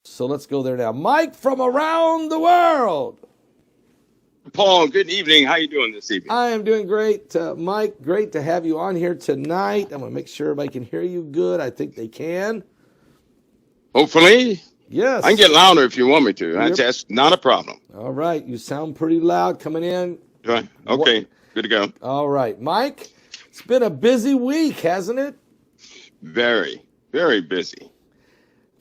So let's go there now. Mike from around the world. Paul, good evening. How you doing this evening? I am doing great. Mike, great to have you on here tonight. I'm going to make sure everybody can hear you good. I think they can. Hopefully. Yes. I can get louder if you want me to. That's not a problem. All right. You sound pretty loud coming in. Right. Okay. Good to go. All right. Mike, it's been a busy week, hasn't it? Very, very busy.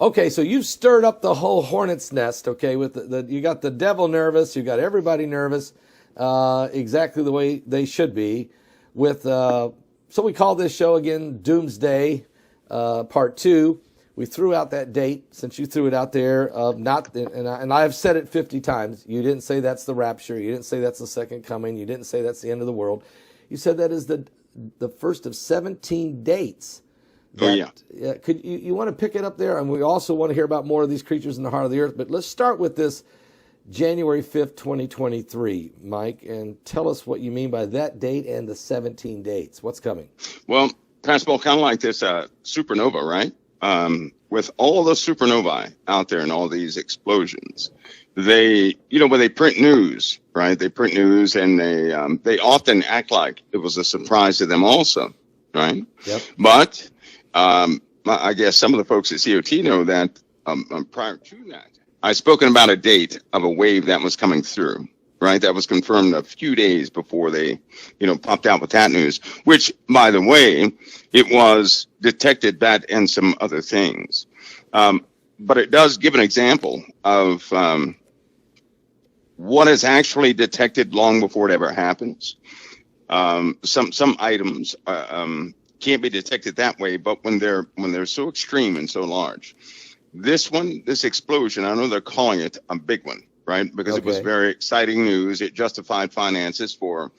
Okay, so you've stirred up the whole hornet's nest, okay, with you got the devil nervous, you got everybody nervous, exactly the way they should be, with, so we call this show again Doomsday, Part 2. We threw out that date, since you threw it out there, and I've said it 50 times, you didn't say that's the rapture, you didn't say that's the second coming, you didn't say that's the end of the world, you said that is the first of 17 dates. Could you want to pick it up there? And we also want to hear about more of these creatures in the heart of the earth. But let's start with this January 5th, 2023, Mike, and tell us what you mean by that date and the 17 dates. What's coming? Well, Pastor Paul, kind of like this supernova, right? With all the supernovae out there and all these explosions, when they print news, right? They print news and they often act like it was a surprise to them also, right? Yep. But I guess some of the folks at COT know that prior to that, I've spoken about a date of a wave that was coming through, right? That was confirmed a few days before they, popped out with that news, which, by the way, it was detected that and some other things. But it does give an example of what is actually detected long before it ever happens. Some items can't be detected that way, but when they're so extreme and so large, this explosion, I know they're calling it a big one, right? Because It was very exciting news. It justified finances for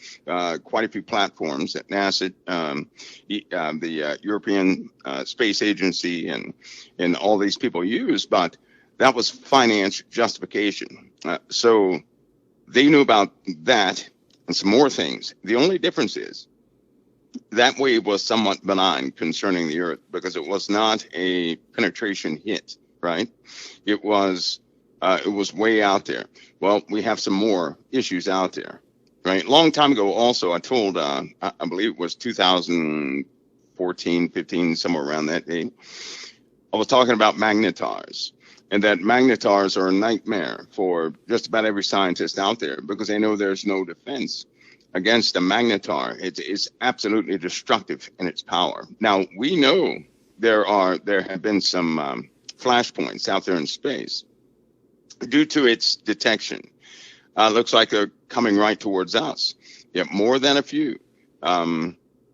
quite a few platforms at NASA, the European Space Agency, and all these people use. But that was finance justification. So they knew about that and some more things. The only difference is that wave was somewhat benign concerning the Earth because it was not a penetration hit, right? It was way out there. Well, we have some more issues out there, right? Long time ago, also, I told, I believe it was 2014, 15, somewhere around that date. I was talking about magnetars, and that magnetars are a nightmare for just about every scientist out there because they know there's no defense against a magnetar. It's absolutely destructive in its power. Now, we know there have been some flashpoints out there in space due to its detection. Looks like they're coming right towards us. Yeah, more than a few.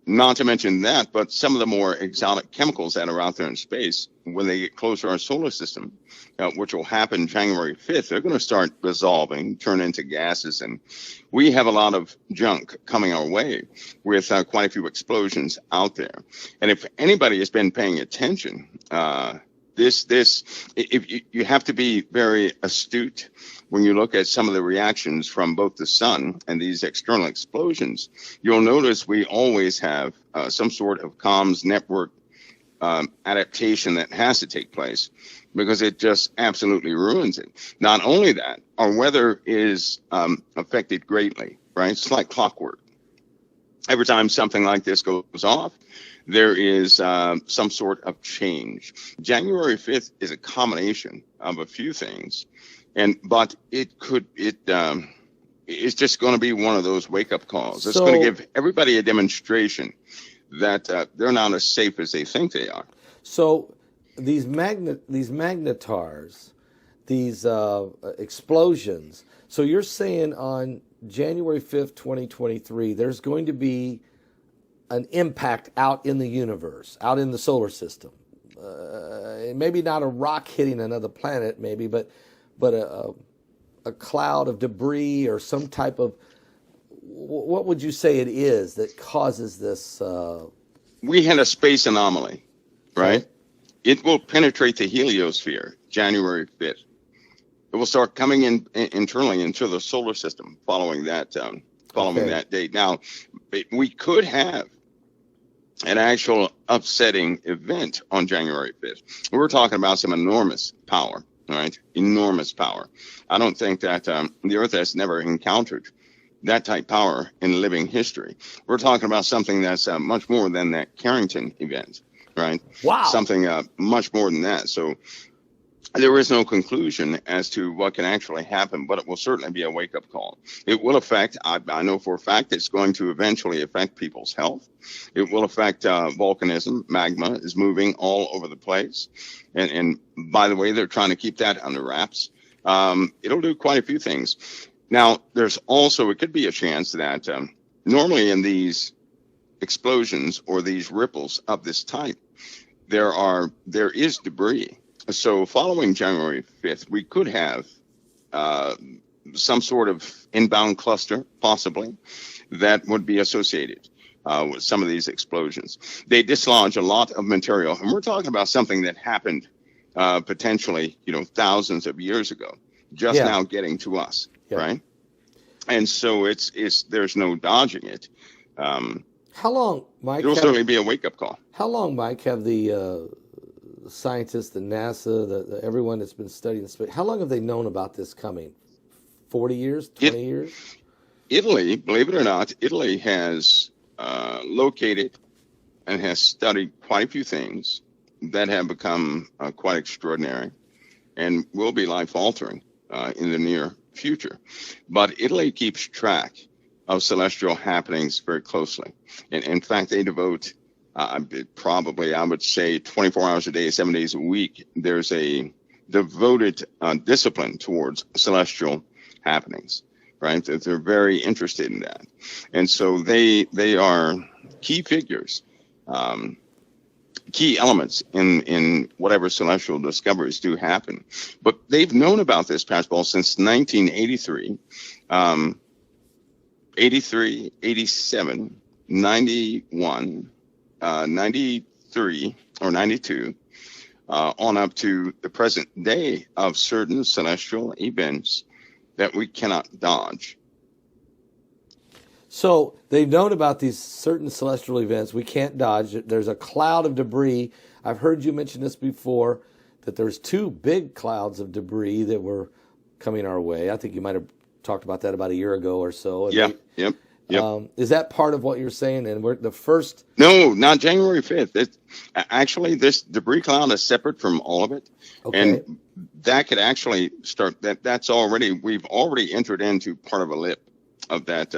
Not to mention that, but some of the more exotic chemicals that are out there in space, when they get closer to our solar system, which will happen January 5th, they're going to start dissolving, turn into gases. And we have a lot of junk coming our way with quite a few explosions out there. And if anybody has been paying attention, if you have to be very astute when you look at some of the reactions from both the sun and these external explosions. You'll notice we always have some sort of comms network adaptation that has to take place because it just absolutely ruins it. Not only that, our weather is affected greatly, right? It's like clockwork. Every time something like this goes off, there is some sort of change. January 5th is a combination of a few things, but it's just going to be one of those wake-up calls. It's going to give everybody a demonstration that they're not as safe as they think they are. So these magnetars, these explosions. So you're saying on January 5th, 2023, there's going to be an impact out in the universe, out in the solar system. Maybe not a rock hitting another planet, maybe, but a cloud of debris or some type of, what would you say it is that causes this? We had a space anomaly, right? It will penetrate the heliosphere January 5th. It will start coming in internally into the solar system following that that date. Now, we could have an actual upsetting event on January 5th. We're talking about some enormous power, right? Enormous power. I don't think that the Earth has never encountered that type power in living history. We're talking about something that's much more than that Carrington event, right? Wow. Something much more than that. So there is no conclusion as to what can actually happen, but it will certainly be a wake-up call. It will affect, I know for a fact, it's going to eventually affect people's health. It will affect volcanism. Magma is moving all over the place. And by the way, they're trying to keep that under wraps. It'll do quite a few things. Now, there's also, it could be a chance that normally in these explosions or these ripples of this type, there is debris. So following January 5th, we could have some sort of inbound cluster, possibly, that would be associated with some of these explosions. They dislodge a lot of material, and we're talking about something that happened potentially, thousands of years ago, just now getting to us, right? And so there's no dodging it. How long, Mike? It'll certainly be a wake-up call. How long, Mike, have the scientists, the NASA, everyone that's been studying space, how long have they known about this coming? 40 years, 20 years? Italy, believe it or not, Italy has located and has studied quite a few things that have become quite extraordinary and will be life-altering in the near future. But Italy keeps track of celestial happenings very closely. And in fact, they devote probably, I would say, 24 hours a day, 7 days a week. There's a devoted discipline towards celestial happenings, right? They're very interested in that. And so they are key figures, key elements in whatever celestial discoveries do happen. But they've known about this, Pastor Paul, since 1983, 83, 87, 91, 93 or 92, on up to the present day of certain celestial events that we cannot dodge. So they've known about these certain celestial events we can't dodge. There's a cloud of debris. I've heard you mention this before, that there's two big clouds of debris that were coming our way. I think you might have talked about that about a year ago or so. Yep. Is that part of what you're saying? And we're the first? No, not January 5th. Actually, this debris cloud is separate from all of it. Okay. And that could actually start, we've already entered into part of a lip of that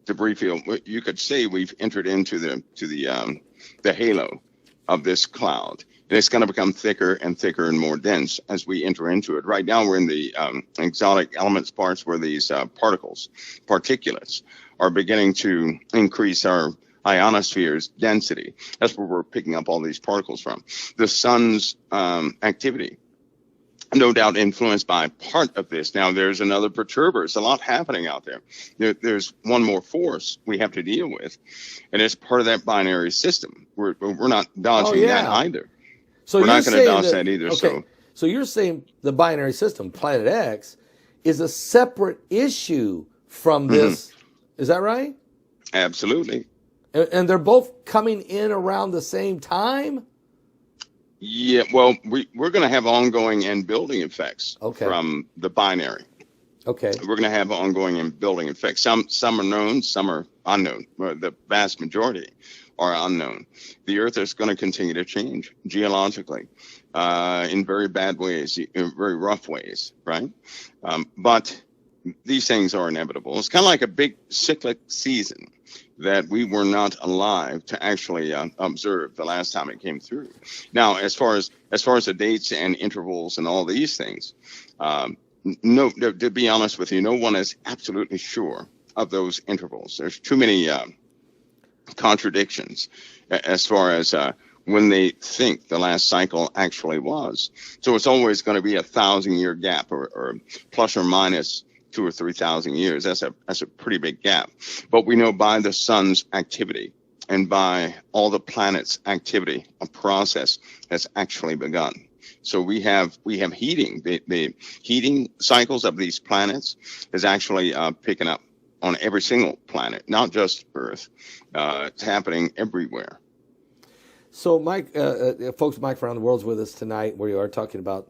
debris field. You could say we've entered into the halo of this cloud. And it's going to become thicker and thicker and more dense as we enter into it. Right now, we're in the exotic elements parts where these particulates, are beginning to increase our ionosphere's density. That's where we're picking up all these particles from. The sun's activity, no doubt influenced by part of this. Now, there's another perturber. There's a lot happening out there. There's one more force we have to deal with, and it's part of that binary system. We're not dodging that either. So we're not going to dodge that either. Okay. So you're saying the binary system, Planet X, is a separate issue from this. Mm-hmm. Is that right? Absolutely. And they're both coming in around the same time? Yeah, well, we're going to have ongoing and building effects from the binary. Okay. We're going to have ongoing and building effects. Some are known, some are unknown. The vast majority are unknown. The Earth is going to continue to change geologically in very bad ways, in very rough ways, right? But these things are inevitable. It's kind of like a big cyclic season that we were not alive to actually observe the last time it came through. Now, as far as the dates and intervals and all these things, no, to be honest with you, no one is absolutely sure of those intervals. There's too many contradictions as far as when they think the last cycle actually was. So it's always going to be 1,000-year gap or plus or minus 2,000 or 3,000 years. That's a pretty big gap. But we know by the sun's activity and by all the planets' activity, a process has actually begun. So we have heating. The heating cycles of these planets is actually picking up on every single planet, not just Earth. It's happening everywhere. So, Mike, folks, Mike from around the world's with us tonight. We are talking about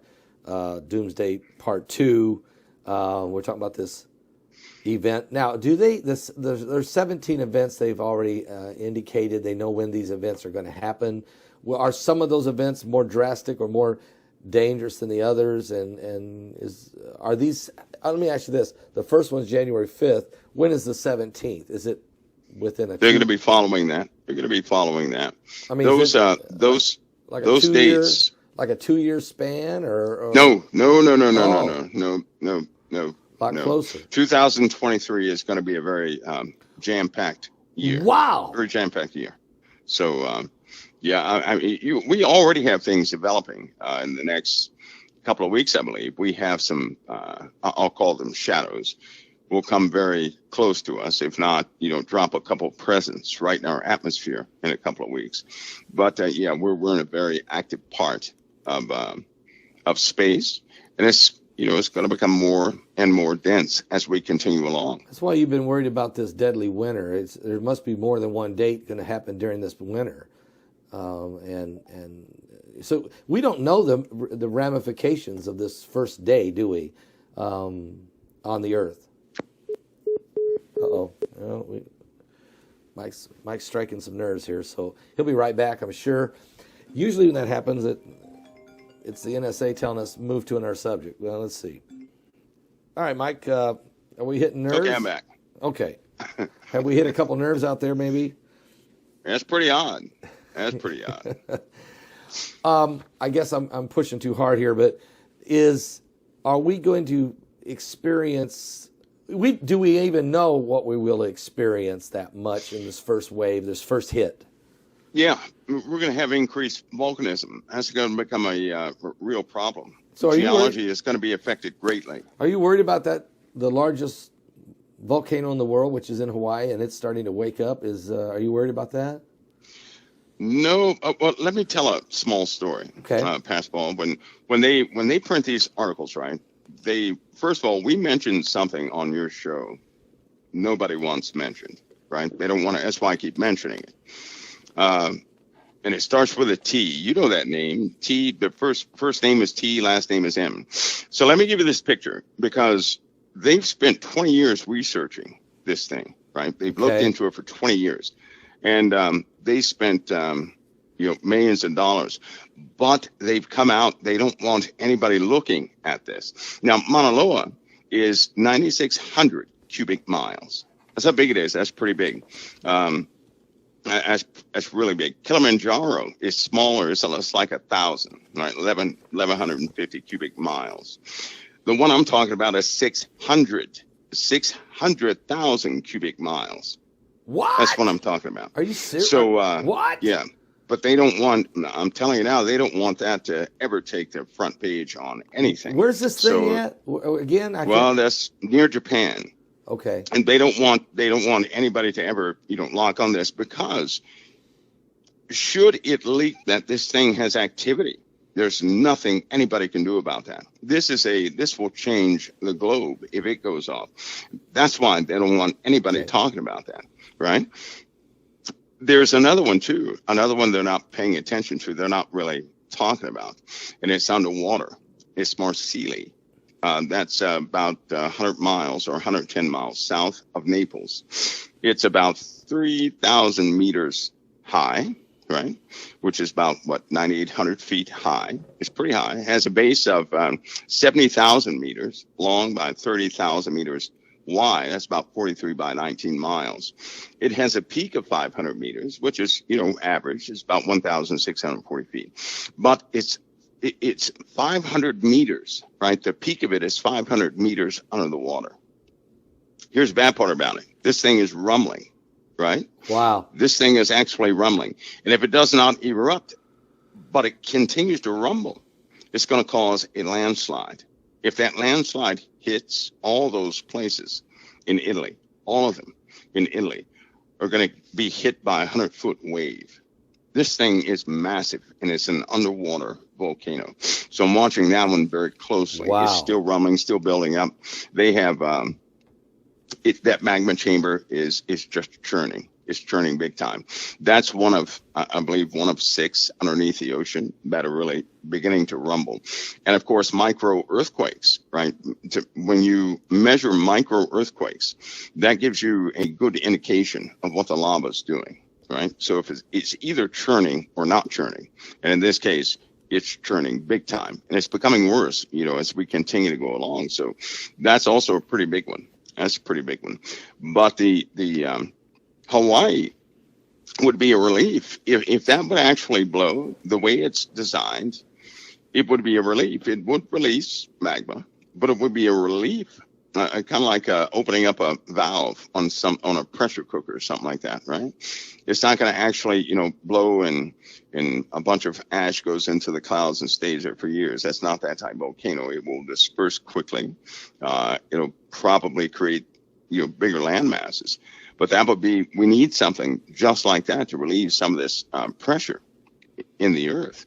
Doomsday Part 2. We're talking about this event. Now, there's 17 events they've already indicated. They know when these events are going to happen. Well, are some of those events more drastic or more dangerous than the others? And are these? Let me ask you this: the first one's January 5th. When is the 17th? Is it within a? They're going to be following that. They're going to be following that. I mean, those like those dates, like a 2-year span, or no. A lot closer. 2023 is going to be a very jam-packed year. Wow. Very jam-packed year. So, we already have things developing in the next couple of weeks, I believe. We have some, I'll call them shadows, will come very close to us. If not, drop a couple of presents right in our atmosphere in a couple of weeks. But, we're in a very active part of space. And it's going to become more and more dense as we continue along. That's why you've been worried about this deadly winter. There must be more than one date going to happen during this winter, and so we don't know the ramifications of this first day, do we, on the Earth? Mike's striking some nerves here, so he'll be right back, I'm sure. Usually when that happens, it's the NSA telling us move to another subject. Well, let's see. All right, Mike, are we hitting nerves? Okay, I'm back. Okay. Have we hit a couple nerves out there, maybe? That's pretty odd. I guess I'm pushing too hard here, but are we going to experience? Do we even know what we will experience that much in this first wave, this first hit? Yeah, we're going to have increased volcanism. That's going to become a real problem. So geology is going to be affected greatly. Are you worried about that? The largest volcano in the world, which is in Hawaii, and it's starting to wake up. Are you worried about that? No. Well, let me tell a small story. Okay. Passball. When they print these articles, right? First of all, we mentioned something on your show nobody wants mentioned, right? They don't want to. That's why I keep mentioning it. And it starts with a T. You know that name. T. The first name is T. Last name is M. So let me give you this picture because they've spent 20 years researching this thing, right? They've looked into it for 20 years, and they spent millions of dollars. But they've come out. They don't want anybody looking at this. Now, Mauna Loa is 9,600 cubic miles. That's how big it is. That's pretty big. That's really big. Kilimanjaro is smaller. It's like 1,000, right? 1,150 cubic miles. The one I'm talking about is 600,000 cubic miles. What? That's what I'm talking about. Are you serious? So, what? Yeah. But they don't want, I'm telling you now, they don't want that to ever take the front page on anything. Where's this thing at? Again? That's near Japan. Okay. And they don't want anybody to ever, lock on this because should it leak that this thing has activity, there's nothing anybody can do about that. This will change the globe if it goes off. That's why they don't want anybody talking about that, right? There's another one too. Another one they're not paying attention to. They're not really talking about, and it's underwater. It's Marseille. That's about 100 miles or 110 miles south of Naples. It's about 3,000 meters high, right? Which is about, 9,800 feet high. It's pretty high. It has a base of 70,000 meters long by 30,000 meters wide. That's about 43 by 19 miles. It has a peak of 500 meters, which is, average. It's about 1,640 feet. But it's 500 meters, right? The peak of it is 500 meters under the water. Here's the bad part about it. This thing is rumbling, right? Wow. This thing is actually rumbling. And if it does not erupt, but it continues to rumble, it's going to cause a landslide. If that landslide hits all those places in Italy, all of them in Italy are going to be hit by a 100-foot wave. This thing is massive, and it's an underwater volcano. So I'm watching that one very closely. Wow. It's still rumbling, still building up. They have that magma chamber is just churning. is churning big time. That's one of, I believe, one of 6 underneath the ocean that are really beginning to rumble. And of course, micro earthquakes, right? When you measure micro earthquakes, that gives you a good indication of what the lava is doing, right? So if it's either churning or not churning, and in this case, it's churning big time, and it's becoming worse, as we continue to go along. So that's also a pretty big one. That's a pretty big one. But the Hawaii would be a relief if that would actually blow the way it's designed. It would be a relief. It would release magma, but it would be a relief. Kind of like opening up a valve on a pressure cooker or something like that, right? It's not going to actually, blow and a bunch of ash goes into the clouds and stays there for years. That's not that type of volcano. It will disperse quickly. It'll probably create, bigger land masses. But we need something just like that to relieve some of this pressure in the earth.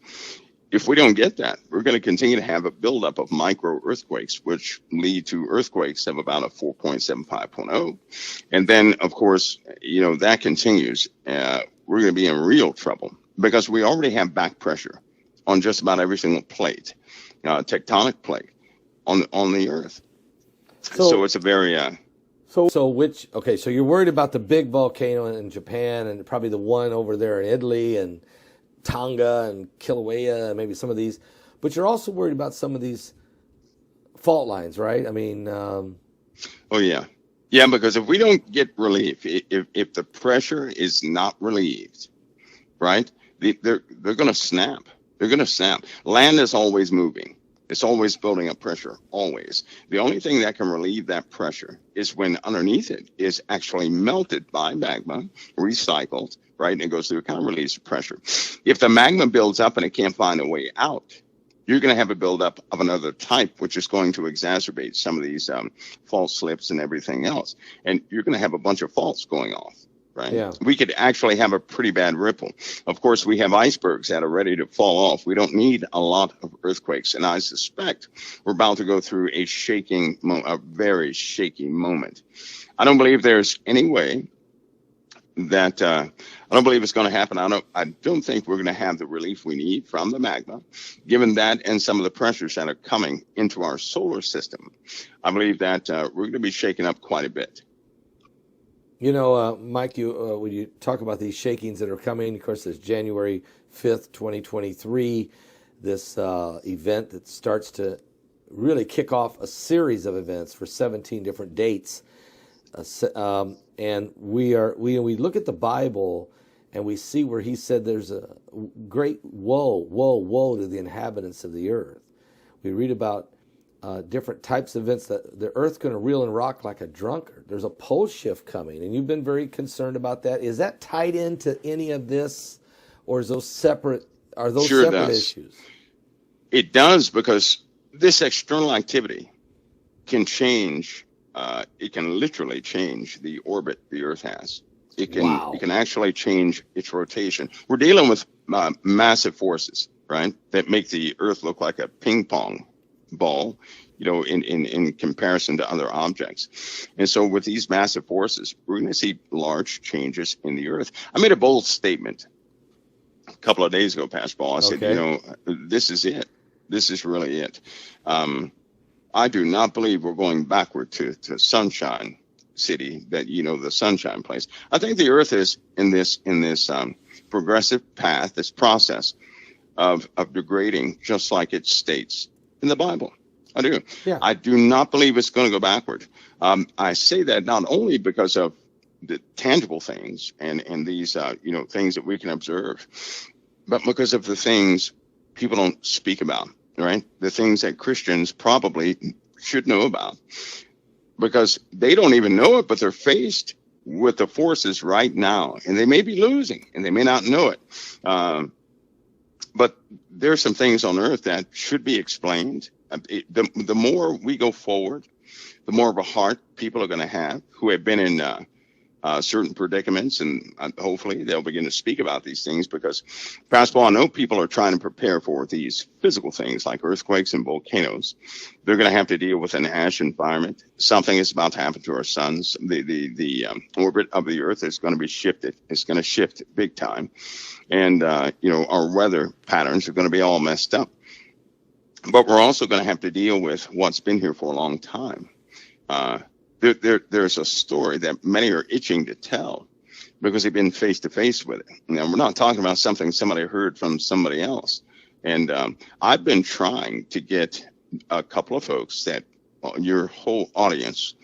If we don't get that, we're going to continue to have a buildup of micro earthquakes, which lead to earthquakes of about a 4.75.0. And then, of course, that continues. We're going to be in real trouble because we already have back pressure on just about every single plate, tectonic plate on the earth. So it's a very... So you're worried about the big volcano in Japan and probably the one over there in Italy and Tonga and Kilauea and maybe some of these, but you're also worried about some of these fault lines, right? I mean, oh yeah, because if we don't get relief, if the pressure is not relieved, right, they're going to snap. They're going to snap. Land is always moving. It's always building up pressure, always. The only thing that can relieve that pressure is when underneath it is actually melted by magma, recycled, right? And it goes through a kind of release of pressure. If the magma builds up and it can't find a way out, you're going to have a buildup of another type, which is going to exacerbate some of these fault slips and everything else. And you're going to have a bunch of faults going off. Right. Yeah. We could actually have a pretty bad ripple. Of course, we have icebergs that are ready to fall off. We don't need a lot of earthquakes. And I suspect we're about to go through a very shaky moment. I don't believe there's any way that I don't believe it's going to happen. I don't think we're going to have the relief we need from the magma, given that and some of the pressures that are coming into our solar system. I believe that we're going to be shaken up quite a bit. Mike, when you talk about these shakings that are coming, of course, there's January 5th, 2023, this event that starts to really kick off a series of events for 17 different dates. And we look at the Bible and we see where he said there's a great woe to the inhabitants of the earth. We read about different types of events that the earth's going to reel and rock like a drunkard. There's a pole shift coming, and you've been very concerned about that. Is that tied into any of this, or is those separate? Are those sure separate does. issues? It does, because this external activity can change. It can literally change the orbit the Earth has. It can actually change its rotation. We're dealing with massive forces, right, that make the Earth look like a ping pong ball, in comparison to other objects. And so with these massive forces, we're going to see large changes in the Earth. I made a bold statement a couple of days ago, Pastor Paul. I said, this is it. This is really it. I do not believe we're going backward to Sunshine City, that, the Sunshine Place. I think the Earth is in this progressive path, this process of degrading, just like it states in the Bible. I do. Yeah. I do not believe it's going to go backward. I say that not only because of the tangible things and these, things that we can observe, but because of the things people don't speak about, right? The things that Christians probably should know about, because they don't even know it, but they're faced with the forces right now, and they may be losing and they may not know it. But there's some things on earth that should be explained. The more we go forward, the more of a heart people are going to have who have been in certain predicaments, and hopefully they'll begin to speak about these things, because, Pastor Paul, I know people are trying to prepare for these physical things like earthquakes and volcanoes. They're going to have to deal with an ash environment. Something is about to happen to our suns. The orbit of the Earth is going to be shifted. It's going to shift big time, and our weather patterns are going to be all messed up. But we're also going to have to deal with what's been here for a long time. There's a story that many are itching to tell because they've been face to face with it. Now, we're not talking about something somebody heard from somebody else. And I've been trying to get a couple of folks that your whole audience,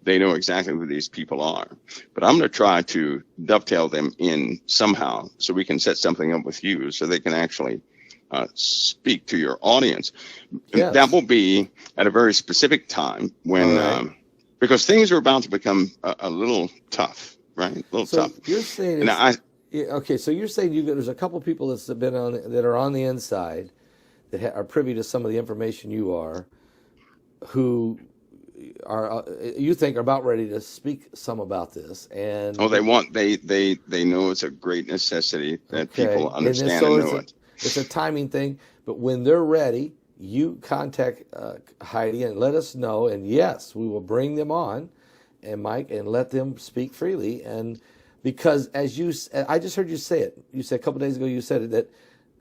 they know exactly who these people are. But I'm going to try to dovetail them in somehow so we can set something up with you so they can actually speak to your audience. Yes. That will be at a very specific time when, because things are about to become a little tough, right? A little tough. You're saying, so you're saying there's a couple people that are on the inside that are privy to some of the information you are, who are you think are about ready to speak some about this, and they know it's a great necessity that people understand and know it. It's a timing thing, but when they're ready, you contact Heidi and let us know, and yes, we will bring them on, and Mike, and let them speak freely. And because I just heard you say it. You said a couple days ago, you said it, that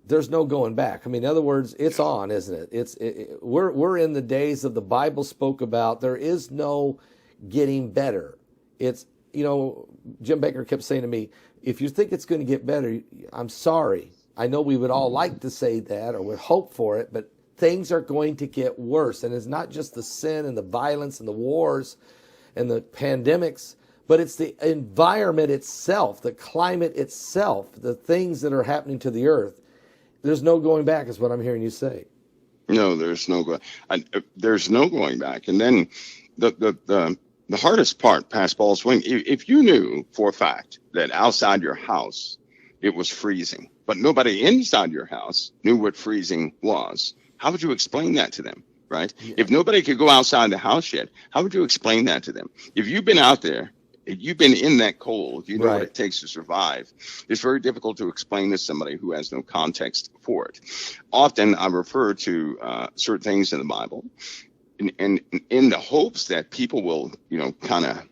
there's no going back. I mean, in other words, it's on, isn't it? We're in the days of the Bible spoke about. There is no getting better. It's, Jim Baker kept saying to me, if you think it's going to get better, I'm sorry. I know we would all like to say that or would hope for it, but things are going to get worse. And it's not just the sin and the violence and the wars and the pandemics, but it's the environment itself, the climate itself, the things that are happening to the earth. There's no going back is what I'm hearing you say. No, there's no going back. And then the hardest part, Pastor Paul, is when if you knew for a fact that outside your house it was freezing, but nobody inside your house knew what freezing was, how would you explain that to them, right? Yeah. If nobody could go outside the house yet, how would you explain that to them? If you've been out there, if you've been in that cold, you know what it takes to survive. It's very difficult to explain to somebody who has no context for it. Often I refer to certain things in the Bible and in the hopes that people will, kind of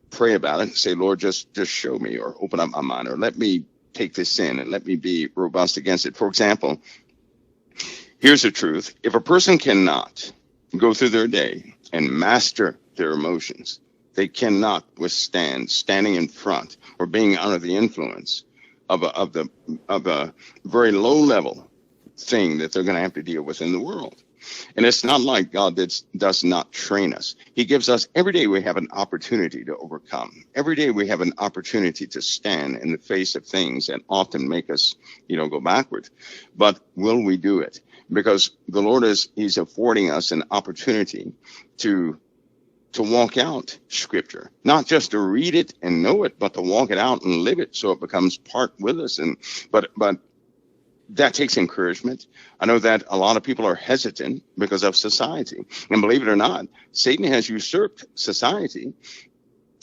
pray about it and say, Lord, just show me, or open up my mind, or let me take this in and let me be robust against it. For example, here's the truth. If a person cannot go through their day and master their emotions, they cannot withstand standing in front or being under the influence of a very low level thing that they're going to have to deal with in the world. And it's not like God does not train us. He gives us every day we have an opportunity to overcome. Every day we have an opportunity to stand in the face of things that often make us, go backward. But will we do it? Because the Lord He's affording us an opportunity to walk out Scripture, not just to read it and know it, but to walk it out and live it so it becomes part with us. But that takes encouragement. I know that a lot of people are hesitant because of society. And believe it or not, Satan has usurped society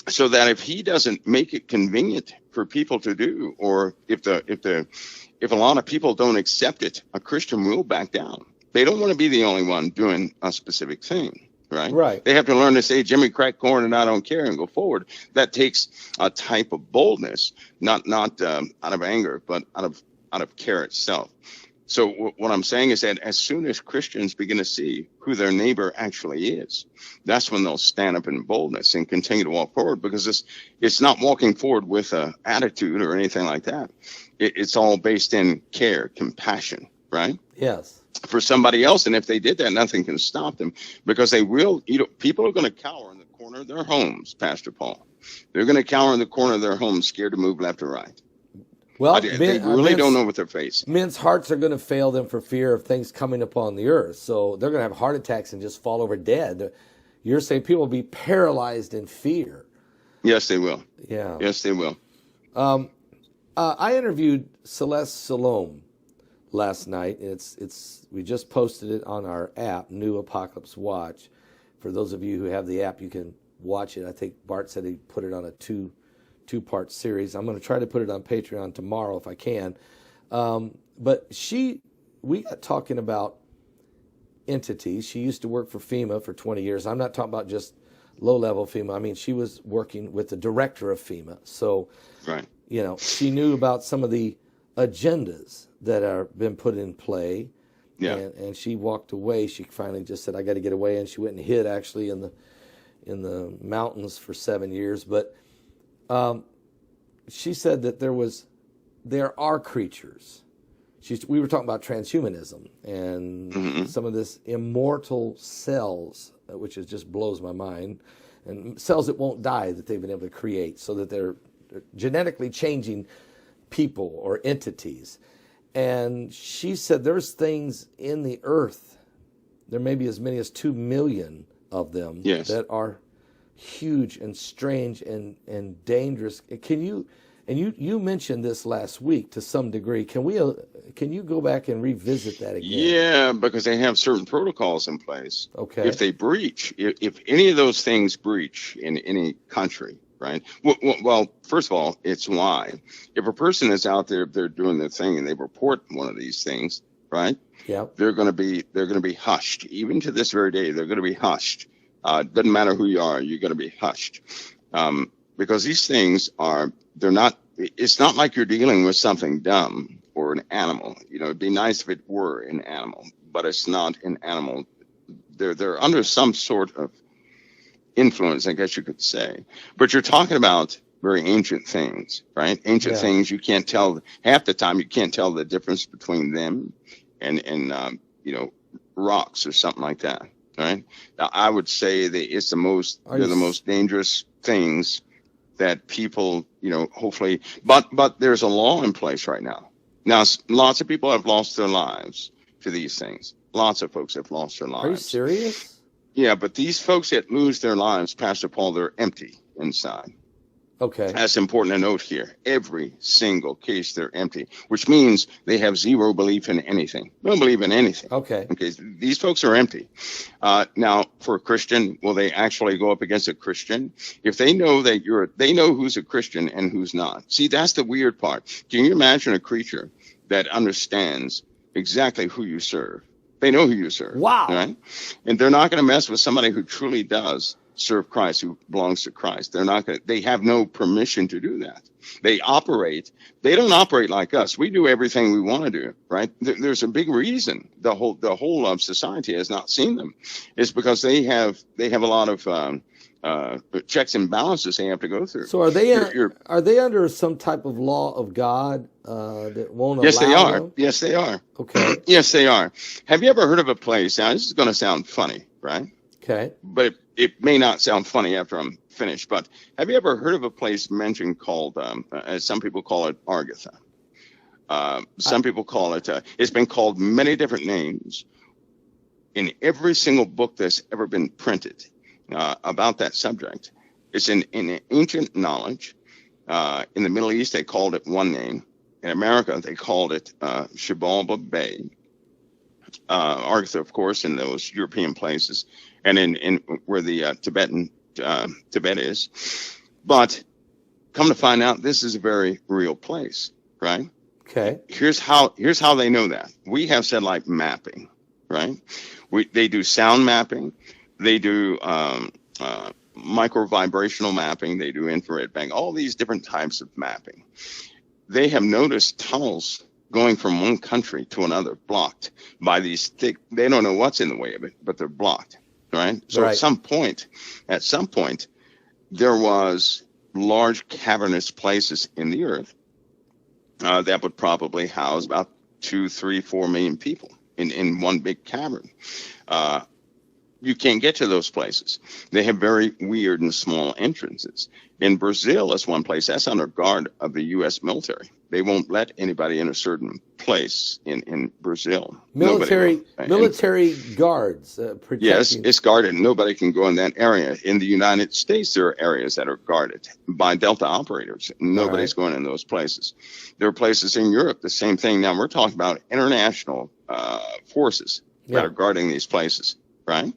so that if he doesn't make it convenient for people to do, or if a lot of people don't accept it, a Christian will back down. They don't want to be the only one doing a specific thing. Right. They have to learn to say, Jimmy crack corn and I don't care, and go forward. That takes a type of boldness, not out of anger, but out of care itself. So what I'm saying is that as soon as Christians begin to see who their neighbor actually is, that's when they'll stand up in boldness and continue to walk forward, because it's not walking forward with an attitude or anything like that. It's all based in care, compassion, right? Yes. For somebody else. And if they did that, nothing can stop them, because they will, people are going to cower in the corner of their homes, Pastor Paul. They're going to cower in the corner of their homes, scared to move left or right. Well, they really don't know what they're facing. Men's hearts are going to fail them for fear of things coming upon the earth. So they're going to have heart attacks and just fall over dead. You're saying people will be paralyzed in fear. Yes, they will. Yeah. Yes, they will. I interviewed Celeste Salome last night. We just posted it on our app, New Apocalypse Watch. For those of you who have the app, you can watch it. I think Bart said he put it on a 2-part series. I'm going to try to put it on Patreon tomorrow if I can. But we got talking about entities. She used to work for FEMA for 20 years. I'm not talking about just low-level FEMA. I mean, she was working with the director of FEMA. So, Right. She knew about some of the agendas that are been put in play. Yeah. And she walked away. She finally just said, I got to get away. And she went and hid actually in the mountains for 7 years. But she said that there are creatures. We were talking about transhumanism and some of this immortal cells, which just blows my mind, and cells that won't die that they've been able to create so that they're genetically changing people or entities. And she said there's things in the earth, there may be as many as 2 million of them, Yes. that are huge and strange and dangerous. You mentioned this last week to some degree. Can you go back and revisit that again? Yeah, because they have certain protocols in place. Okay. If they breach, if any of those things breach in any country, right? Well, first of all, it's why. If a person is out there, they're doing their thing, and they report one of these things, right? Yeah. They're going to be hushed. Even to this very day, they're going to be hushed. Doesn't matter who you are, you're going to be hushed, because these things they're not. It's not like you're dealing with something dumb or an animal. It'd be nice if it were an animal, but it's not an animal. They're under some sort of influence, I guess you could say. But you're talking about very ancient things, right? Ancient things you can't tell. Half the time you can't tell the difference between them and rocks or something like that, right? Now, I would say that they're the most dangerous things that people, hopefully, but there's a law in place right now. Now, lots of people have lost their lives to these things. Lots of folks have lost their lives. Are you serious? Yeah, but these folks that lose their lives, Pastor Paul, they're empty inside. Okay. That's important to note here. Every single case, they're empty, which means they have zero belief in anything. They don't believe in anything. Okay. These folks are empty. Now, for a Christian, will they actually go up against a Christian? If they know they know who's a Christian and who's not. See, that's the weird part. Can you imagine a creature that understands exactly who you serve? They know who you serve. Wow. Right? And they're not going to mess with somebody who truly does serve Christ, who belongs to Christ. They have no permission to do that. They don't operate like us. We do everything we want to do, right? There's a big reason the whole of society has not seen them. It's because they have a lot of checks and balances they have to go through. So are they under some type of law of God that won't Yes, allow they are. them? Yes, they are. Okay. Yes, they are. Have you ever heard of a place? Now, this is going to sound funny, right? Okay. But it may not sound funny after I'm finished. But have you ever heard of a place mentioned called, as some people call it, Argatha? Some people call it, it's been called many different names in every single book that's ever been printed about that subject. It's in ancient knowledge. In the Middle East, they called it one name. In America, they called it Shibalba Bay. Argatha, of course, in those European places, and in where the Tibet is. But come to find out, this is a very real place, right? Okay. Here's how they know that. We have satellite mapping, right? They do sound mapping, they do micro vibrational mapping, they do infrared bang, all these different types of mapping. They have noticed tunnels going from one country to another, blocked by these thick, they don't know what's in the way of it, but they're blocked, right? So Right. at some point, there was large cavernous places in the earth that would probably house about 2, 3, 4 million people in one big cavern. You can't get to those places. They have very weird and small entrances. In Brazil, that's one place that's under guard of the U.S. military. They won't let anybody in a certain place in Brazil. Military guards protecting. Yes, it's guarded. Nobody can go in that area. In the United States, there are areas that are guarded by Delta operators. Nobody's going in those places. There are places in Europe, the same thing. Now, we're talking about international forces that are guarding these places, right?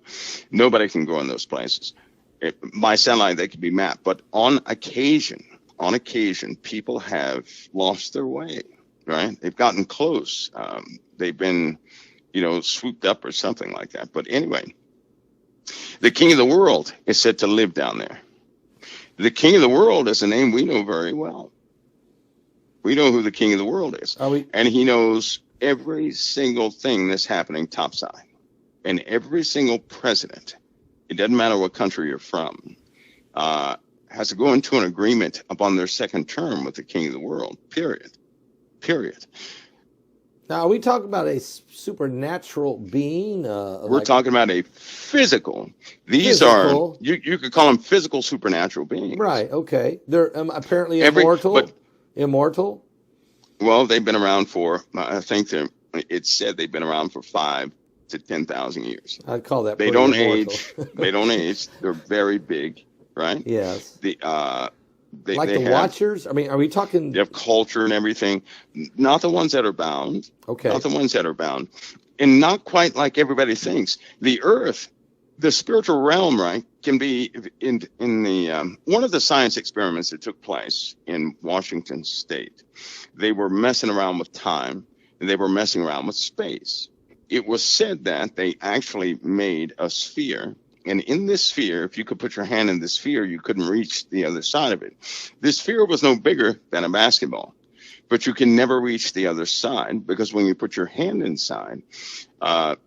Nobody can go in those places. By satellite, they can be mapped. But on occasion, on occasion, people have lost their way, right? They've gotten close. They've been, swooped up or something like that. But anyway, the king of the world is said to live down there. The king of the world is a name we know very well. We know who the king of the world is. And he knows every single thing that's happening topside. And every single president, it doesn't matter what country you're from, has to go into an agreement upon their second term with the king of the world, period. Now, are we talking about a supernatural being? We're talking about a physical. These are, you could call them physical supernatural beings. Right, okay. They're apparently immortal? Immortal? Well, they've been around for, I think it's said they've been around for 5,000 to 10,000 years. I'd call that They don't age. They don't age. They're very big, right? Yes. They Watchers? I mean, are we talking? They have culture and everything. Not the ones that are bound. Okay. Not the ones that are bound. And not quite like everybody thinks. The earth, the spiritual realm, right, can be in the one of the science experiments that took place in Washington State. They were messing around with time, and they were messing around with space. It was said that they actually made a sphere. And in this sphere, if you could put your hand in the sphere, you couldn't reach the other side of it. This sphere was no bigger than a basketball, but you can never reach the other side because when you put your hand inside,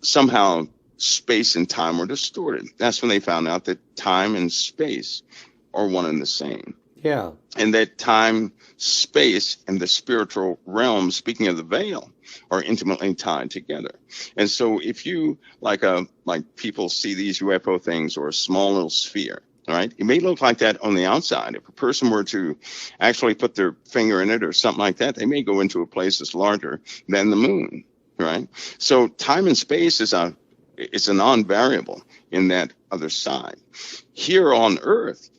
somehow space and time were distorted. That's when they found out that time and space are one and the same. Yeah. And that time, space, and the spiritual realm, speaking of the veil, are intimately tied together. And so if you, like people see these UFO things or a small little sphere, all right, it may look like that on the outside. If a person were to actually put their finger in it or something like that, they may go into a place that's larger than the moon, right? So time and space it's a non-variable in that other side. Here on Earth,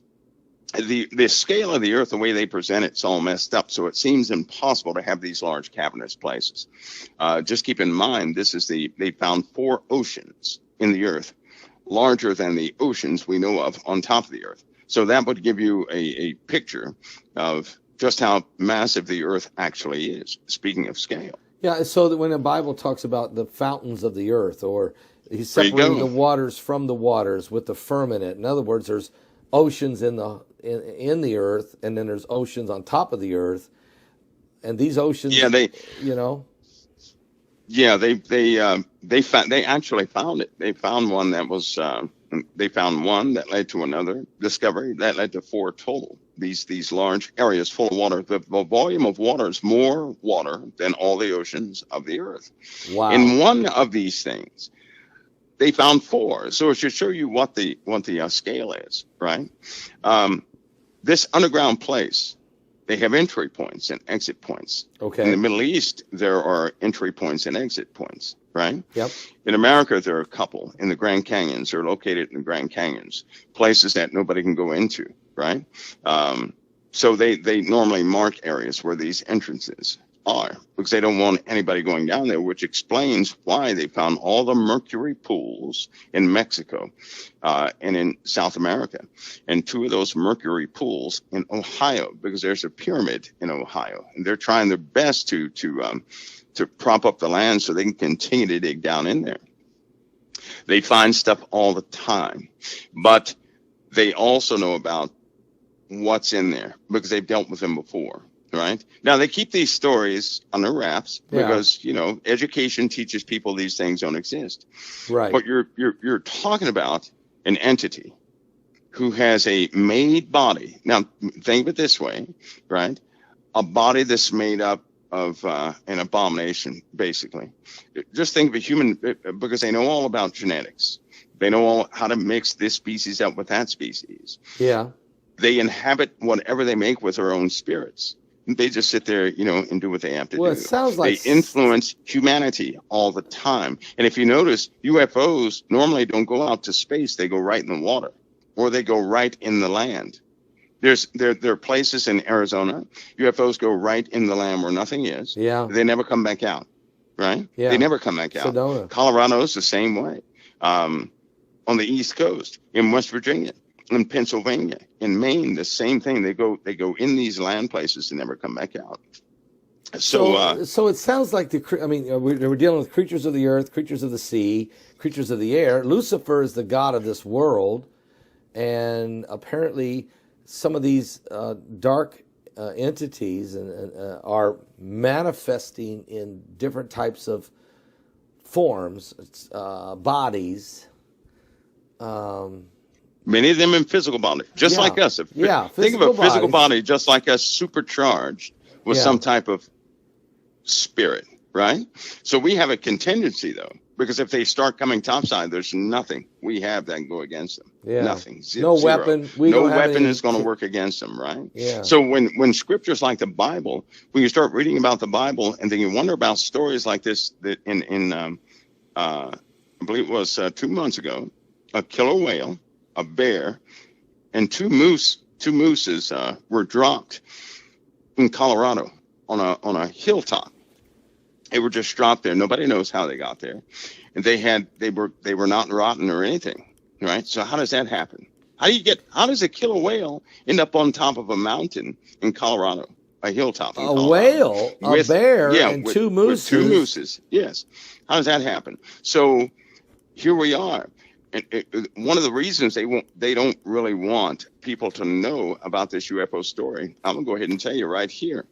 the scale of the earth, the way they present it's all messed up. So it seems impossible to have these large cavernous places. Just keep in mind, they found 4 oceans in the earth, larger than the oceans we know of on top of the earth. So that would give you a picture of just how massive the earth actually is, speaking of scale. Yeah, so that when the Bible talks about the fountains of the earth, or he's separating the waters from the waters with the firmament. In other words, there's oceans in the earth, and then there's oceans on top of the earth, and these oceans, they actually found it. They found one that was they found one that led to another discovery that led to 4 total. These large areas full of water. The volume of water is more water than all the oceans of the earth. Wow! In one of these things, they found 4. So it should show you what the scale is, right? This underground place, they have entry points and exit points. Okay. In the Middle East, there are entry points and exit points, right? Yep. In America, there are a couple. In the Grand Canyons, they're located in the Grand Canyons, places that nobody can go into, right? So they normally mark areas where these entrances are because they don't want anybody going down there, which explains why they found all the mercury pools in Mexico and in South America, and 2 of those mercury pools in Ohio, because there's a pyramid in Ohio, and they're trying their best to prop up the land so they can continue to dig down in there. They find stuff all the time, but they also know about what's in there because they've dealt with them before. Right now, they keep these stories under wraps because education teaches people these things don't exist. Right. But you're talking about an entity who has a made body. Now, think of it this way, right? A body that's made up of an abomination, basically. Just think of a human, because they know all about genetics. They know how to mix this species up with that species. Yeah. They inhabit whatever they make with their own spirits. They just sit there, and do what they have to do. It sounds like they influence humanity all the time. And if you notice, UFOs normally don't go out to space. They go right in the water, or they go right in the land. There are places in Arizona, UFOs go right in the land where nothing is. Yeah. They never come back out, right? Yeah. They never come back out. Sedona. Colorado's the same way. On the East Coast, in West Virginia, in Pennsylvania, in Maine, the same thing. They go in these land places and never come back out. So it sounds like we're dealing with creatures of the earth, creatures of the sea, creatures of the air. Lucifer is the god of this world, and apparently some of these dark entities are manifesting in different types of forms, bodies. Many of them in physical body, just like us. Think of a physical body just like us, supercharged with some type of spirit, right? So we have a contingency, though, because if they start coming topside, there's nothing we have that can go against them. Yeah. Nothing. No zero. Weapon. No weapon is going to work against them, right? Yeah. So when scriptures like the Bible, when you start reading about the Bible, and then you wonder about stories like this, that I believe it was 2 months ago, a killer whale, a bear, and two mooses were dropped in Colorado on a hilltop. They were just dropped there. Nobody knows how they got there, and they were not rotten or anything, right? So how does that happen? How does a killer whale end up on top of a mountain in Colorado, a hilltop? In Colorado, whale, a bear, and two mooses. With two mooses, yes. How does that happen? So here we are. And one of the reasons they don't really want people to know about this UFO story, I'm gonna go ahead and tell you right here.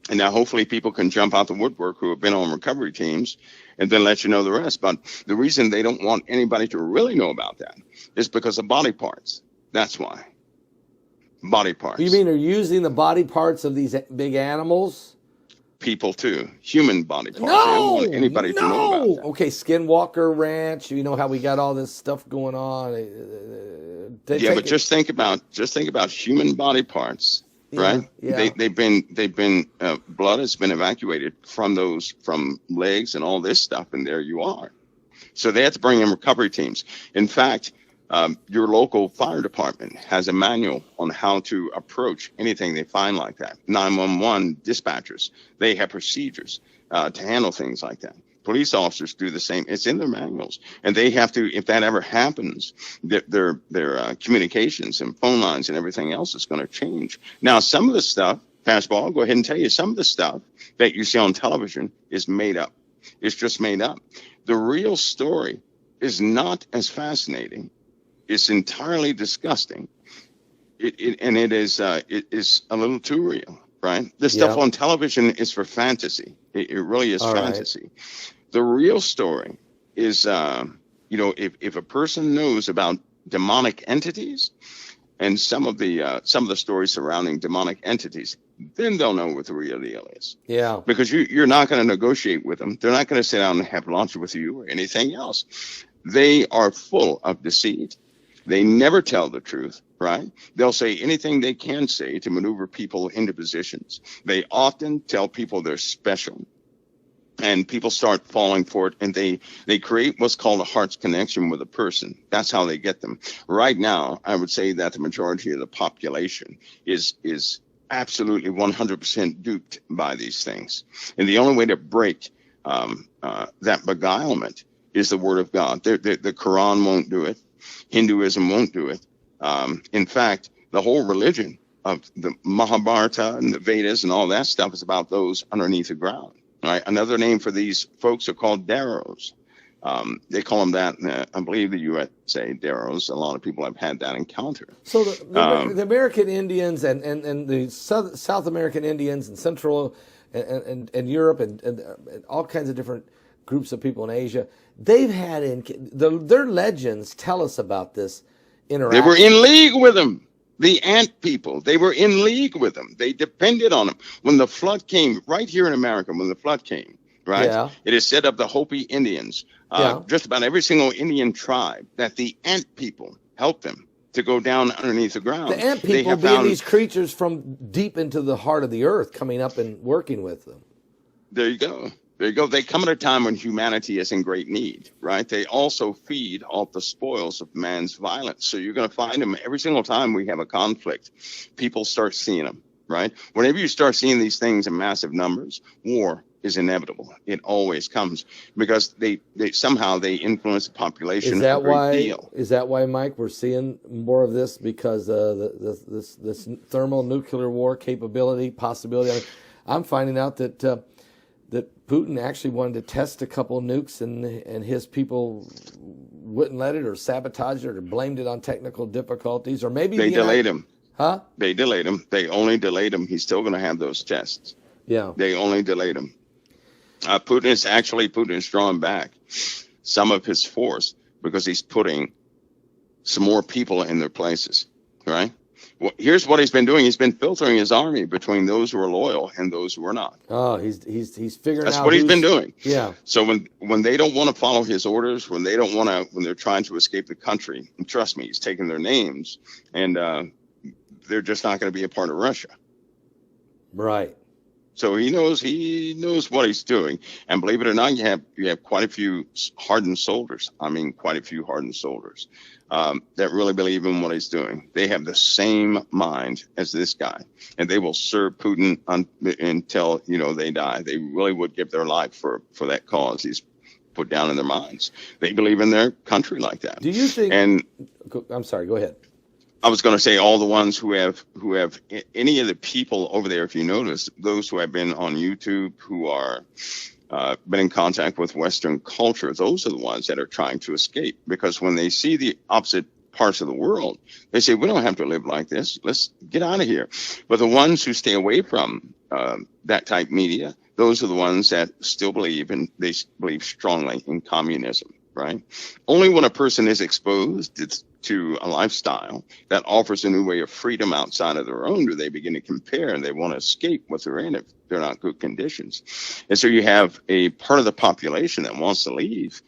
And now hopefully people can jump out the woodwork who have been on recovery teams and then let you know the rest. But the reason they don't want anybody to really know about that is because of body parts. That's why. Body parts. You mean they're using the body parts of these big animals? People too. Human body parts. No! They don't want anybody to know about that. Okay, Skinwalker Ranch, you know how we got all this stuff going on. But just think about human body parts. Right? Yeah. They've been blood has been evacuated from legs and all this stuff, and there you are. So they have to bring in recovery teams. In fact, your local fire department has a manual on how to approach anything they find like that. 911 dispatchers, they have procedures to handle things like that. Police officers do the same. It's in their manuals, and they have to. If that ever happens, their communications and phone lines and everything else is going to change. Now, some of the stuff, Pastor Paul, I'll go ahead and tell you, some of the stuff that you see on television is made up. It's just made up. The real story is not as fascinating. It's entirely disgusting. It is a little too real. Right? This stuff on television is for fantasy. It really is fantasy. Right. The real story is, if a person knows about demonic entities and some of the stories surrounding demonic entities, then they'll know what the real deal is. Yeah. Because you're not going to negotiate with them. They're not going to sit down and have lunch with you or anything else. They are full of deceit. They never tell the truth, right? They'll say anything they can say to maneuver people into positions. They often tell people they're special, and people start falling for it, and they create what's called a heart's connection with a person. That's how they get them. Right now, I would say that the majority of the population is absolutely 100% duped by these things. And the only way to break that beguilement is the Word of God. The Quran won't do it. Hinduism won't do it. In fact, the whole religion of the Mahabharata and the Vedas and all that stuff is about those underneath the ground. Right? Another name for these folks are called Daros. They call them that, I believe the USA, Daros. A lot of people have had that encounter. So the American Indians and the South American Indians and Central and Europe and all kinds of different groups of people in Asia, they've had their legends tell us about this interaction. They were in league with them. The ant people, they were in league with them. They depended on them. When the flood came, right here in America, when the flood came, right? Yeah. It is said of the Hopi Indians, just about every single Indian tribe, that the ant people helped them to go down underneath the ground. The ant people being these creatures from deep into the heart of the earth coming up and working with them. There you go. There you go. They come at a time when humanity is in great need, right? They also feed off the spoils of man's violence. So you're going to find them every single time we have a conflict. People start seeing them, right? Whenever you start seeing these things in massive numbers, war, is inevitable. It always comes because they somehow they influence the population Is that a great why? deal. Is that why, Mike, we're seeing more of this because this thermal nuclear war capability possibility? I mean, I'm finding out that that Putin actually wanted to test a couple of nukes, and his people wouldn't let it, or sabotaged it, or blamed it on technical difficulties, or maybe They delayed him. Huh? They delayed him. They only delayed him. He's still going to have those tests. Yeah. They only delayed him. Putin is drawing back some of his force because he's putting some more people in their places, right? Well, here's what he's been doing. He's been filtering his army between those who are loyal and those who are not. Oh, he's figuring out. That's what he's been doing. Yeah. So when they don't want to follow his orders, when they're trying to escape the country, and trust me, he's taking their names, and they're just not going to be a part of Russia. Right. So he knows what he's doing, and believe it or not, you have quite a few hardened soldiers. I mean, quite a few hardened soldiers that really believe in what he's doing. They have the same mind as this guy, and they will serve Putin until they die. They really would give their life for that cause he's put down in their minds. They believe in their country like that. Do you think? And I'm sorry. Go ahead. I was going to say all the ones who have any of the people over there, if you notice, those who have been on YouTube, who are been in contact with Western culture, those are the ones that are trying to escape, because when they see the opposite parts of the world, they say, we don't have to live like this. Let's get out of here. But the ones who stay away from that type media, those are the ones that still believe, and they believe strongly in communism. Right? Only when a person is exposed to a lifestyle that offers a new way of freedom outside of their own do they begin to compare, and they want to escape what they're in if they're not good conditions. And so you have a part of the population that wants to leave,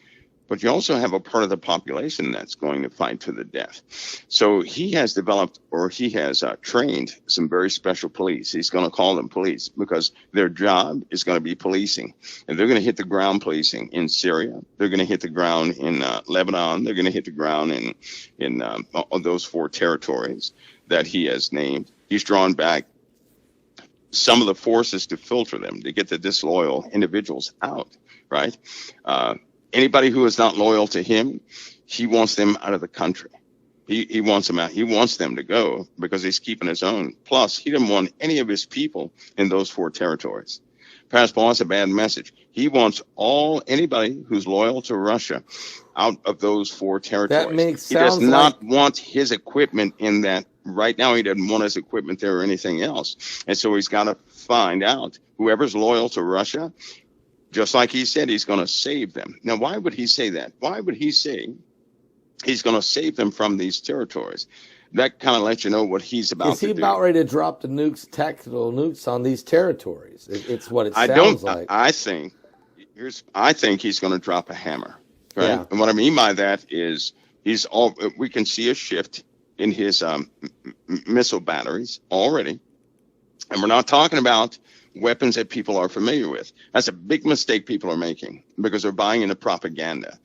but you also have a part of the population that's going to fight to the death. So he has developed, or he has trained some very special police. He's going to call them police because their job is going to be policing. And they're going to hit the ground policing in Syria. They're going to hit the ground in Lebanon. They're going to hit the ground in those 4 territories that he has named. He's drawn back some of the forces to filter them, to get the disloyal individuals out, right? Anybody who is not loyal to him, he wants them out of the country. He wants them out. He wants them to go because he's keeping his own. Plus, he didn't want any of his people in those 4 territories. Pastor Paul, that's a bad message. He wants anybody who's loyal to Russia out of those 4 territories. He does not want his equipment in that. Right now, he doesn't want his equipment there or anything else. And so he's got to find out whoever's loyal to Russia. Just like he said, he's going to save them. Now, why would he say that? Why would he say he's going to save them from these territories? That kind of lets you know what he's about to do. Is he about ready to drop the nukes, tactical nukes on these territories? It's what it sounds like. I think he's going to drop a hammer. Right? Yeah. And what I mean by that is we can see a shift in his missile batteries already. And we're not talking about weapons that people are familiar with. That's a big mistake people are making because they're buying into propaganda.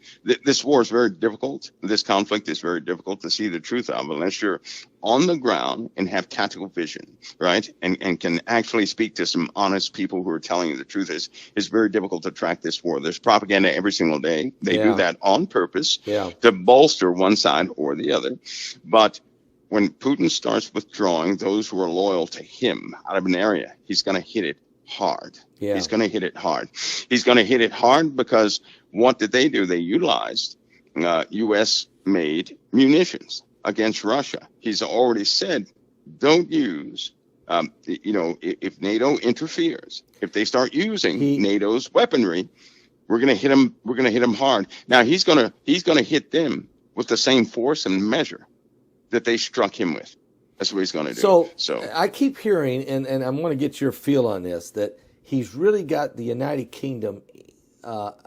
This war is very difficult. This conflict is very difficult to see the truth of unless you're on the ground and have tactical vision, right? And can actually speak to some honest people who are telling you the truth. It's very difficult to track this war. There's propaganda every single day. They do that on purpose to bolster one side or the other. But when Putin starts withdrawing those who are loyal to him out of an area, he's going to hit it hard. Yeah. He's going to hit it hard. He's going to hit it hard because what did they do? They utilized U.S.-made munitions against Russia. He's already said, don't use, if NATO interferes, if they start using NATO's weaponry, we're going to hit them. We're going to hit them hard. Now he's going to hit them with the same force and measure that they struck him with. That's what he's going to do. So I keep hearing, and I want to get your feel on this, that he's really got the United Kingdom got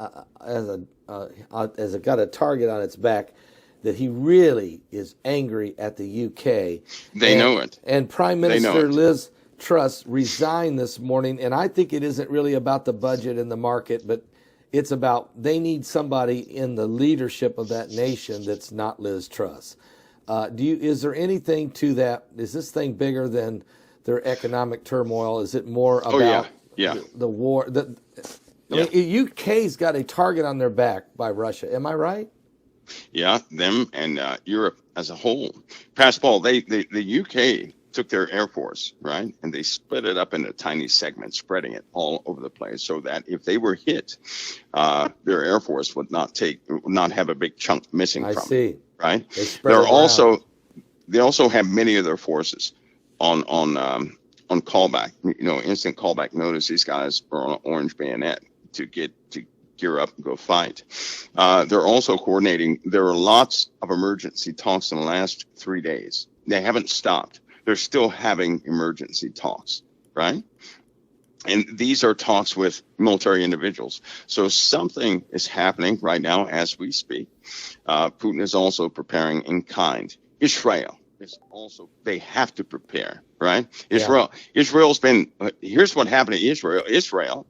a target on its back, that he really is angry at the UK. They know it. And Prime Minister Liz Truss resigned this morning, and I think it isn't really about the budget and the market, but it's about they need somebody in the leadership of that nation that's not Liz Truss. Is there anything to that? Is this thing bigger than their economic turmoil? Is it more about Yeah. the war. I Yeah. mean, UK's got a target on their back by Russia. Am I right? Yeah, them and Europe as a whole. Pastor Paul, the UK took their Air Force, right, and they split it up into tiny segments, spreading it all over the place, so that if they were hit, their Air Force would not have a big chunk missing I from see. it. Right. They spread it around. They also have many of their forces on callback, instant callback notice. These guys are on an orange bayonet to gear up and go fight. They're also coordinating. There are lots of emergency talks in the last 3 days. They haven't stopped. They're still having emergency talks, right? And these are talks with military individuals. So something is happening right now as we speak. Putin is also preparing in kind. Israel is also, they have to prepare, right? Yeah. Israel's been, here's what happened to Israel.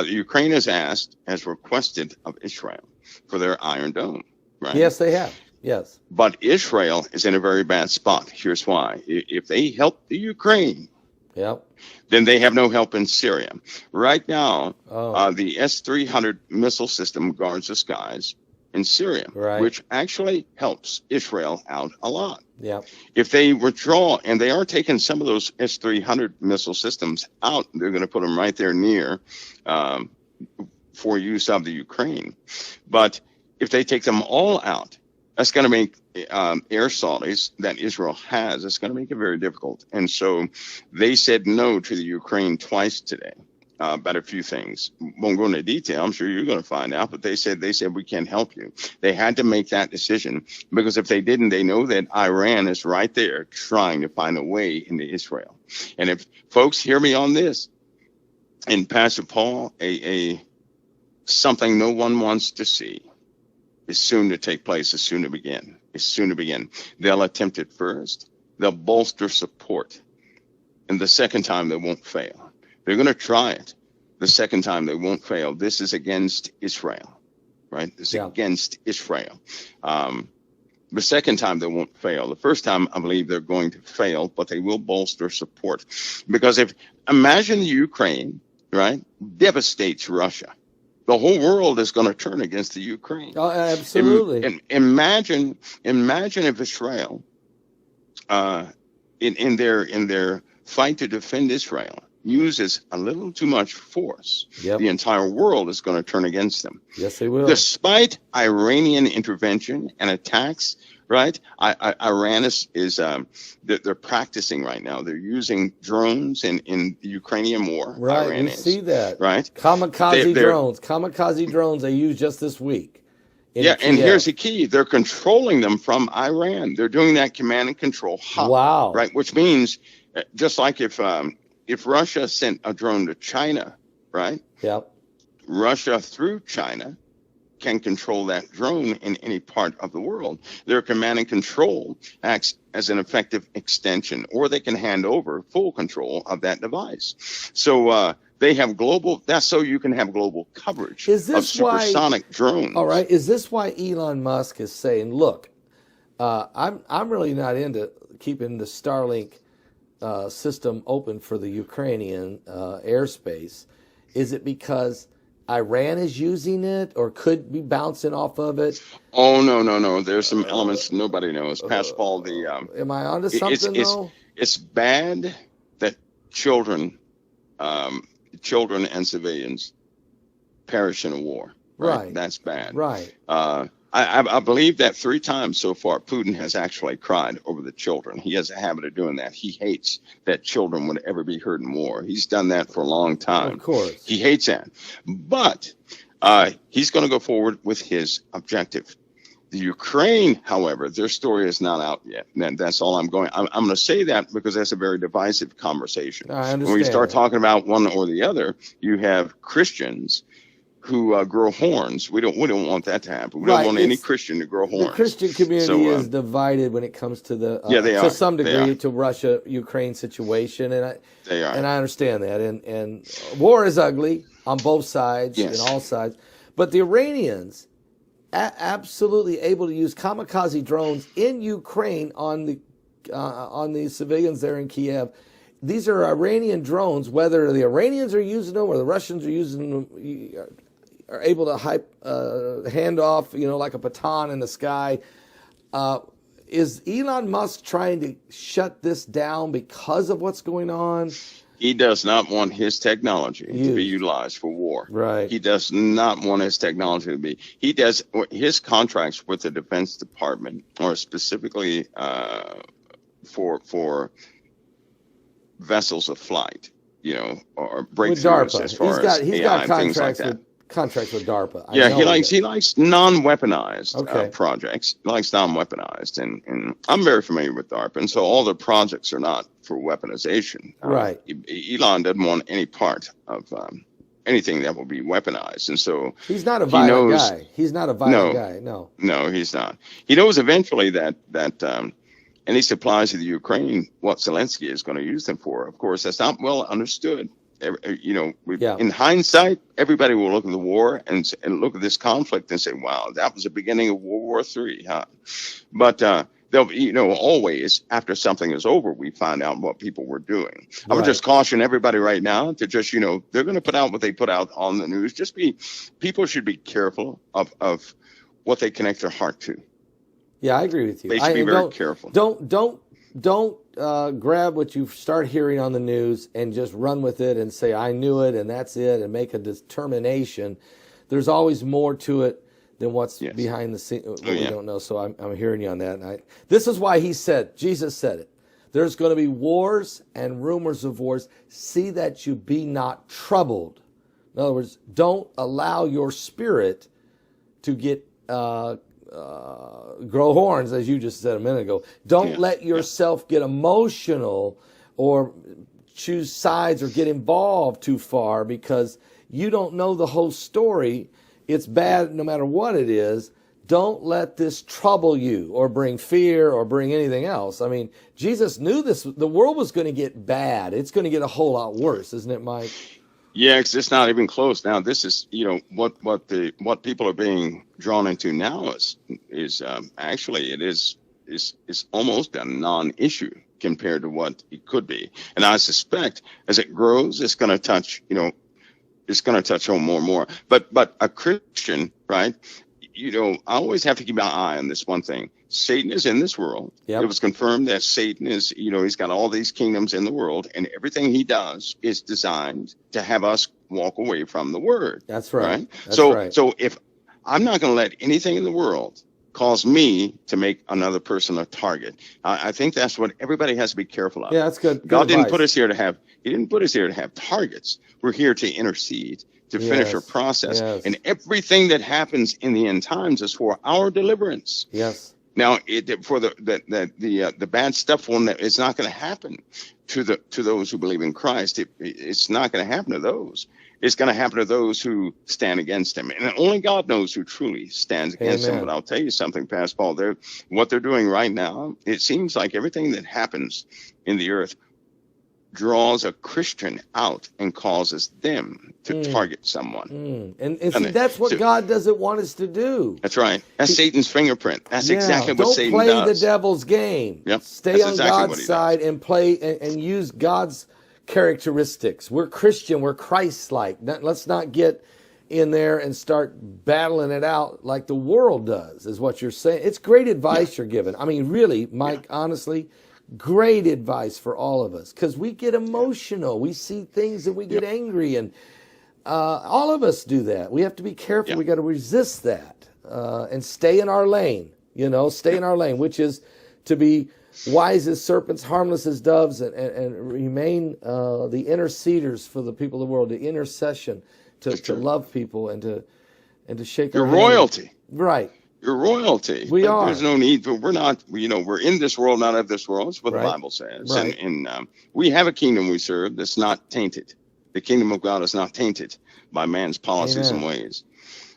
Ukraine has requested of Israel for their Iron Dome, right? Yes, they have. Yes. But Israel is in a very bad spot. Here's why. If they help the Ukraine, Yep. then they have no help in Syria. Right now, Oh. the S-300 missile system guards the skies in Syria, Right. which actually helps Israel out a lot. Yep. If they withdraw, and they are taking some of those S-300 missile systems out, they're going to put them right there near for use of the Ukraine. But if they take them all out, that's going to make air sorties that Israel has, it's going to make it very difficult. And so they said no to the Ukraine twice today about a few things. Won't go into detail. I'm sure you're going to find out. But they said we can't help you. They had to make that decision because if they didn't, they know that Iran is right there trying to find a way into Israel. And if folks hear me on this, and Pastor Paul, something no one wants to see is soon to take place, is soon to begin. It's soon to begin. They'll attempt it first. They'll bolster support. And the second time, they won't fail. They're going to try it. The second time, they won't fail. This is against Israel, right? This is against Israel. The second time, they won't fail. The first time, I believe they're going to fail, but they will bolster support. Because imagine the Ukraine, right, devastates Russia. The whole world is going to turn against the Ukraine. Oh, absolutely. And imagine if Israel, in their fight to defend Israel, uses a little too much force. Yep. The entire world is going to turn against them. Yes, they will. Despite Iranian intervention and attacks, right? Iran they're practicing right now. They're using drones in the Ukrainian war. Right, Iran we see that. Right? Kamikaze drones they used just this week. Yeah, and here's the key. They're controlling them from Iran. They're doing that command and control hub. Wow. Right, which means just like if Russia sent a drone to China, right? Yep. Russia through China can control that drone in any part of the world. Their command and control acts as an effective extension, or they can hand over full control of that device. So they have that's so you can have global coverage of supersonic drones. All right. Is this why Elon Musk is saying, look, I'm really not into keeping the Starlink system open for the Ukrainian airspace? Is it because Iran is using it or could be bouncing off of it? Oh, no. There's some elements nobody knows. Pastor Paul, am I onto something, though? It's bad that children and civilians perish in a war. Right? That's bad. Right. I believe that 3 times so far, Putin has actually cried over the children. He has a habit of doing that. He hates that children would ever be hurt in war. He's done that for a long time. Of course. He hates that. But he's going to go forward with his objective. The Ukraine, however, their story is not out yet. And that's all I'm going to say that because that's a very divisive conversation. I understand. When we start talking about one or the other, you have Christians who grow horns. We don't want that to happen. We don't want any Christian to grow horns. The Christian community is divided when it comes to the to some degree to Russia-Ukraine situation, and I understand that. And war is ugly on both sides and all sides, but the Iranians absolutely able to use kamikaze drones in Ukraine on the civilians there in Kiev. these are Iranian drones. Whether the Iranians are using them or the Russians are using them, are able to hand off, like a baton in the sky. Is Elon Musk trying to shut this down because of what's going on? He does not want his technology to be utilized for war. Right. He does not want his technology to be. He does his contracts with the Defense Department are specifically for vessels of flight, or breakthroughs as far as AI and things like that. Contracts with DARPA. He likes non-weaponized projects. He likes non-weaponized, and I'm very familiar with DARPA, and so all their projects are not for weaponization. Right. Elon doesn't want any part of anything that will be weaponized, and so he's not a violent guy. He's not a violent guy. No, he's not. He knows eventually that any supplies to the Ukraine, what Zelensky is going to use them for. Of course, that's not well understood. In hindsight, everybody will look at the war and look at this conflict and say, wow, that was the beginning of World War III, huh? But they'll, always, after something is over, we find out what people were doing. I would just caution everybody right now to just, they're going to put out what they put out on the news. People should be careful of what they connect their heart to. Yeah, I agree with you. They should be very careful. Don't grab what you start hearing on the news and just run with it and say, I knew it and that's it, and make a determination. There's always more to it than what's behind the scene. We don't know. So I'm hearing you on that. And this is why Jesus said it. There's going to be wars and rumors of wars. See that you be not troubled. In other words, don't allow your spirit to get grow horns, as you just said a minute ago. Don't let yourself get emotional or choose sides or get involved too far, because you don't know the whole story. It's bad no matter what it is. Don't let this trouble you or bring fear or bring anything else. I mean, Jesus knew this. The world was going to get bad. It's going to get a whole lot worse, isn't it, Mike? Yeah, it's not even close. Now, this is, what people are being drawn into now is actually it is almost a non-issue compared to what it could be. And I suspect as it grows, it's going to touch, it's going to touch home more and more. But a Christian, right? I always have to keep my eye on this one thing. Satan is in this world. Yep. It was confirmed that Satan is, he's got all these kingdoms in the world, and everything he does is designed to have us walk away from the word. That's right. So if I'm not going to let anything in the world cause me to make another person a target, I think that's what everybody has to be careful of. Yeah, that's good. God didn't put us here to have, he didn't put us here to have targets. We're here to intercede, to finish our process. Yes. And everything that happens in the end times is for our deliverance. Yes. Now, for the bad stuff, it's not going to happen to those who believe in Christ. It's not going to happen to those. It's going to happen to those who stand against him. And only God knows who truly stands against him. But I'll tell you something, Pastor Paul, what they're doing right now, it seems like everything that happens in the earth draws a Christian out and causes them to target someone. And see, that's what God doesn't want us to do. That's right. That's Satan's fingerprint. That's exactly what Satan does. Don't play the devil's game. Yep. Stay on God's side and play and use God's characteristics. We're Christian. We're Christ-like. Let's not get in there and start battling it out like the world does, is what you're saying. It's great advice you're giving. I mean, really, Mike, honestly, great advice for all of us, because we get emotional. We see things and we get angry, and all of us do that. We have to be careful. We got to resist that and stay in our lane, stay in our lane, which is to be wise as serpents, harmless as doves, and remain the interceders for the people of the world, the intercession to love people and to shake your our royalty. Hand. Right. Your royalty. We are. There's no need. We're not. We're in this world, not of this world. That's what the Bible says. Right. And we have a kingdom we serve that's not tainted. The kingdom of God is not tainted by man's policies and ways.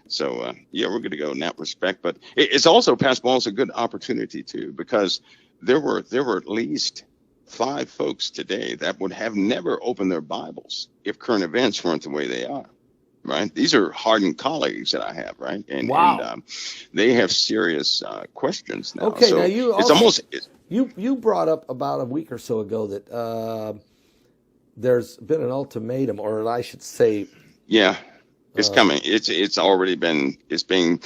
So we're going to go in that respect. But it's also, Pastor Paul, a good opportunity too, because there were at least 5 folks today that would have never opened their Bibles if current events weren't the way they are. Right. These are hardened colleagues that I have. Right. And they have serious questions now. Okay. So now you brought you brought up about a week or so ago that there's been an ultimatum, or I should say, Yeah, it's coming. It's already been. It's being.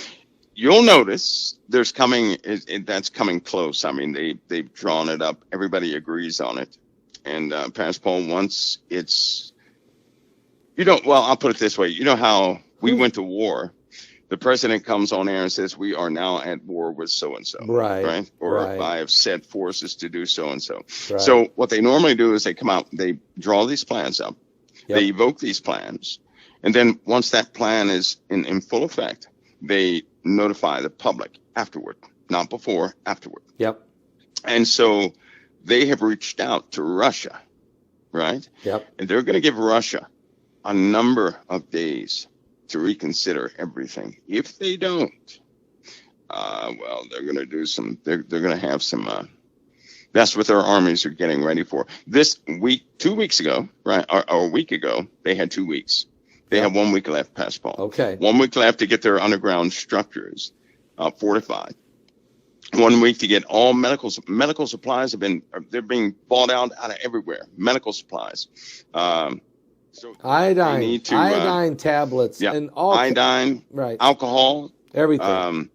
You'll notice there's coming. That's coming close. I mean, they've drawn it up. Everybody agrees on it. And Pastor Paul, once it's, well, I'll put it this way. You know how we went to war. The president comes on air and says, we are now at war with so-and-so, right? Or I have set forces to do so-and-so. Right. So what they normally do is they come out, they draw these plans up, they evoke these plans, and then once that plan is in full effect, they notify the public afterward, not before, afterward. Yep. And so they have reached out to Russia, right? Yep. And they're going to give Russia a number of days to reconsider everything. If they don't, well, they're going to do some, they're going to have some, that's what their armies are getting ready for. This week, 2 weeks ago, right, or a week ago, they had 2 weeks. They have 1 week left, Pastor Paul. Okay. 1 week left to get their underground structures fortified. 1 week to get all medical supplies they're being bought out of everywhere. Medical supplies. So iodine tablets, and all iodine, right, alcohol, everything.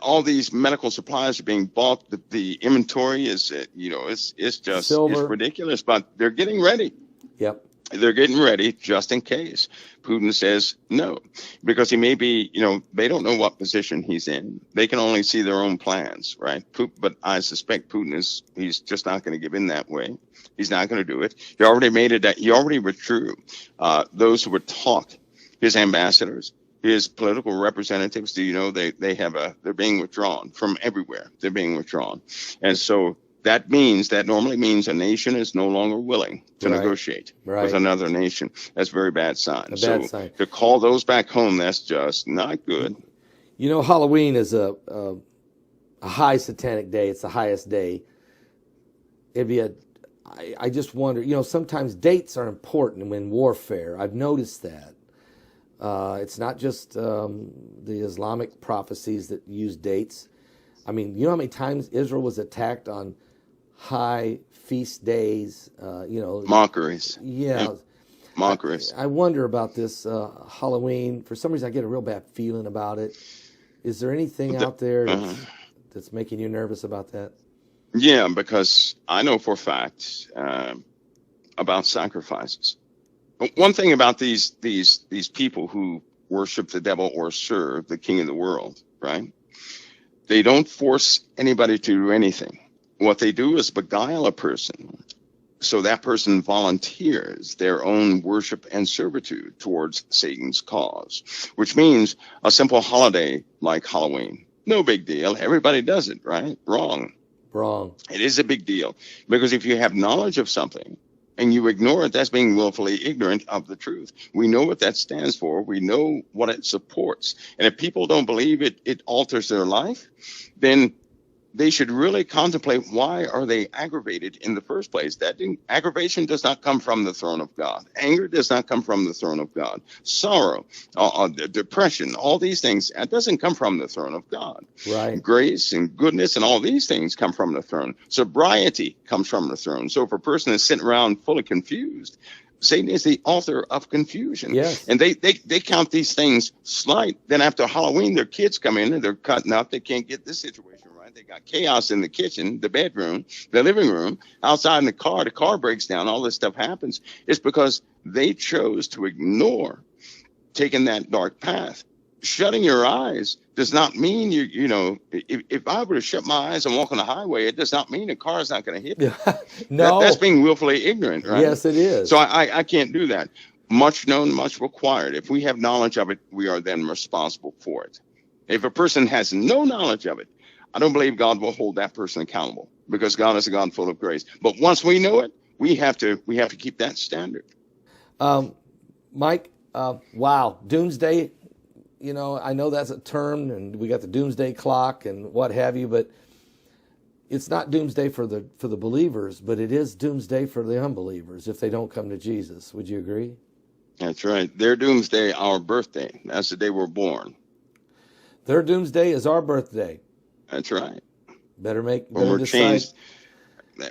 All these medical supplies are being bought. The inventory is, it's just Silver. It's ridiculous. But they're getting ready. Yep. They're getting ready just in case Putin says no, because he may be, they don't know what position he's in. They can only see their own plans, right? But I suspect Putin he's just not going to give in that way. He's not going to do it. He already made it. He already withdrew. Those who were taught, his ambassadors, his political representatives, do you know they're being withdrawn from everywhere. They're being withdrawn. And so that normally means a nation is no longer willing to negotiate with another nation. That's a very bad sign. Sign. To call those back home, that's just not good. Halloween is a high satanic day. It's the highest day. I just wonder, sometimes dates are important in warfare. I've noticed that. It's not just the Islamic prophecies that use dates. I mean, you know how many times Israel was attacked on high feast days? Mockeries. Yeah. Yep. Mockeries. I wonder about this Halloween. For some reason, I get a real bad feeling about it. Is there anything out there that's making you nervous about that? Yeah, because I know for a fact about sacrifices. But one thing about these people who worship the devil or serve the king of the world, right? They don't force anybody to do anything. What they do is beguile a person so that person volunteers their own worship and servitude towards Satan's cause, which means a simple holiday like Halloween. No big deal. Everybody does it, right? Wrong. It is a big deal, because if you have knowledge of something and you ignore it, that's being willfully ignorant of the truth. We know what that stands for. We know what it supports. And if people don't believe it alters their life, then they should really contemplate, why are they aggravated in the first place? Aggravation does not come from the throne of God. Anger does not come from the throne of God. Sorrow, depression, all these things, that doesn't come from the throne of God. Right. Grace and goodness and all these things come from the throne. Sobriety comes from the throne. So if a person is sitting around fully confused, Satan is the author of confusion. Yes. And they count these things slight. Then after Halloween, their kids come in and they're cutting up. They can't get this situation right. They got chaos in the kitchen, the bedroom, the living room, outside in the car breaks down. All this stuff happens. It's because they chose to ignore taking that dark path. Shutting your eyes does not mean if I were to shut my eyes and walk on the highway, it does not mean a car is not going to hit me. No. That's being willfully ignorant, right? Yes, it is. So I can't do that. Much known, much required. If we have knowledge of it, we are then responsible for it. If a person has no knowledge of it, I don't believe God will hold that person accountable, because God is a God full of grace. But once we know it, we have to keep that standard. Mike, wow, doomsday. I know that's a term, and we got the doomsday clock and what have you, but it's not doomsday for the believers, but it is doomsday for the unbelievers if they don't come to Jesus. Would you agree? That's right. Their doomsday, our birthday. That's the day we're born. Their doomsday is our birthday. That's right. Better we're decide.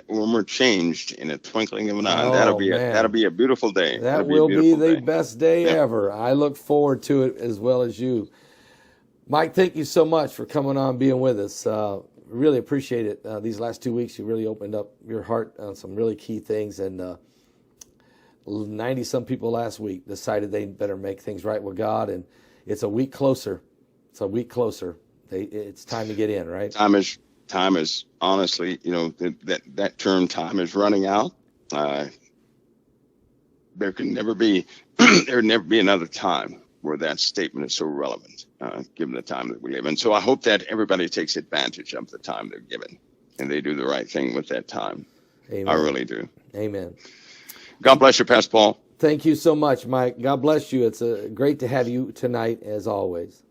when we're changed in a twinkling of an eye. Oh, That'll man. be a beautiful day. That That'll be a will be beautiful the day. best day Yep. ever. I look forward to it as well as you. Mike, thank you so much for coming on, being with us. Really appreciate it. These last 2 weeks, you really opened up your heart on some really key things. And 90-some people last week decided they better make things right with God. And it's a week closer. It's a week closer. It's time to get in, right? Time is honestly, that term time is running out. There can never be another time where that statement is so relevant, given the time that we live in. So I hope that everybody takes advantage of the time they're given and they do the right thing with that time. Amen. I really do. Amen. God bless you, Pastor Paul. Thank you so much, Mike. God bless you. It's great to have you tonight, as always.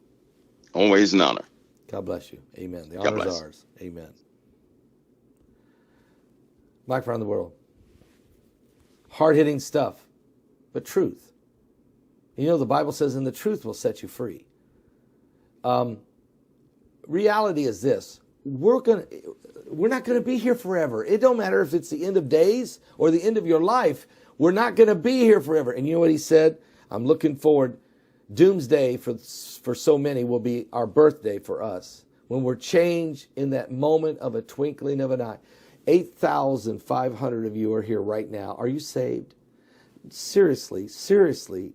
Always an honor. God bless you. Amen. The God honor is bless. ours. Amen. Mike around the world. Hard-hitting stuff, but truth. The Bible says, and the truth will set you free. Reality is this. We're not going to be here forever. It don't matter if it's the end of days or the end of your life. We're not going to be here forever. And you know what he said? I'm looking forward. Doomsday for so many will be our birthday for us. When we're changed in that moment of a twinkling of an eye. 8,500 of you are here right now. Are you saved? Seriously,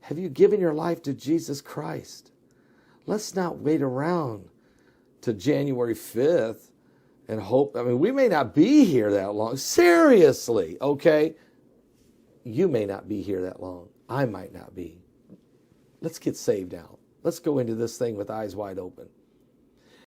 have you given your life to Jesus Christ? Let's not wait around to January 5th and hope. I mean, we may not be here that long. Seriously, okay? You may not be here that long. I might not be. Let's get saved now. Let's go into this thing with eyes wide open.